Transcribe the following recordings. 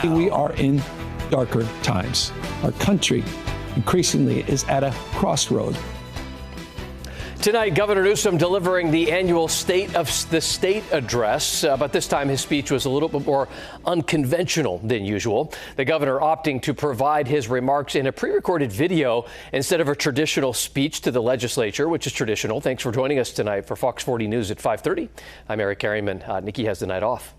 now. We are in darker times. Our country increasingly is at a crossroads. Tonight, Governor Newsom delivering the annual State of the State address, but this time his speech was a little bit more unconventional than usual. The governor opting to provide his remarks in a pre-recorded video instead of a traditional speech to the legislature, which is traditional. Thanks for joining us tonight for Fox 40 News at 5:30. I'm Eric Carryman. Nikki has the night off.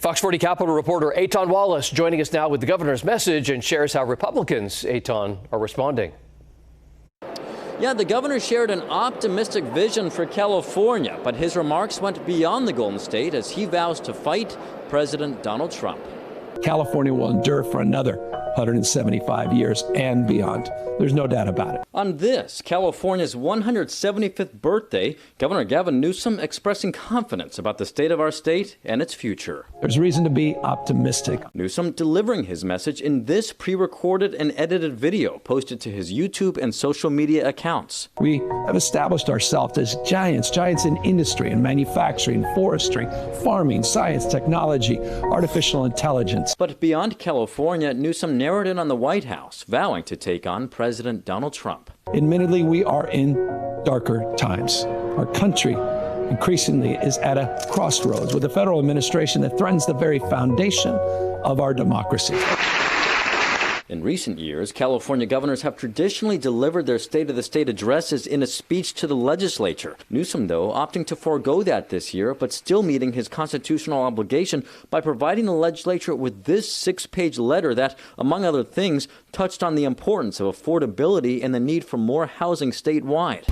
Fox 40 Capitol reporter Eitan Wallace joining us now with the governor's message and shares how Republicans, Eitan, are responding. Yeah, the governor shared an optimistic vision for California, but his remarks went beyond the Golden State as he vows to fight President Donald Trump. California will endure for another 175 years and beyond. There's no doubt about it. On this, California's 175th birthday, Governor Gavin Newsom expressing confidence about the state of our state and its future. There's reason to be optimistic. Newsom delivering his message in this pre-recorded and edited video posted to his YouTube and social media accounts. We have established ourselves as giants in industry and manufacturing, forestry, farming, science, technology, artificial intelligence. But beyond California, Newsom narrowed in on the White House, vowing to take on President Donald Trump. Admittedly, we are in darker times. Our country increasingly is at a crossroads with a federal administration that threatens the very foundation of our democracy. In recent years, California governors have traditionally delivered their State of the State addresses in a speech to the legislature. Newsom, though, opting to forego that this year, but still meeting his constitutional obligation by providing the legislature with this 6-page letter that, among other things, touched on the importance of affordability and the need for more housing statewide.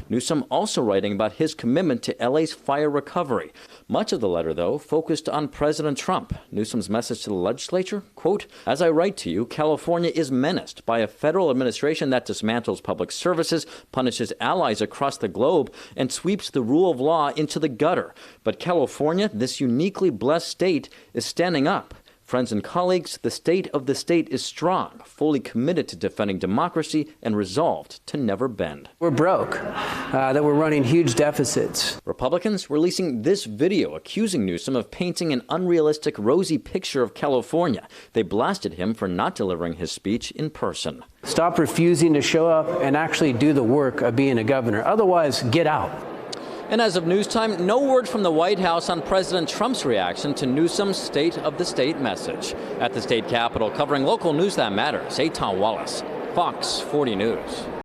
Newsom also writing about his commitment to LA's fire recovery. Much of the letter, though, focused on President Trump. Newsom's message to the legislature, quote, "As I write to you, California is menaced by a federal administration that dismantles public services, punishes allies across the globe, and sweeps the rule of law into the gutter. But California, this uniquely blessed state, is standing up. Friends and colleagues, the state of the state is strong, fully committed to defending democracy and resolved to never bend." We're broke, that we're running huge deficits. Republicans releasing this video accusing Newsom of painting an unrealistic rosy picture of California. They blasted him for not delivering his speech in person. Stop refusing to show up and actually do the work of being a governor. Otherwise, get out. And as of news time, no word from the White House on President Trump's reaction to Newsom's State of the State message. At the state capitol, covering local news that matters, Eitan Wallace, Fox 40 News.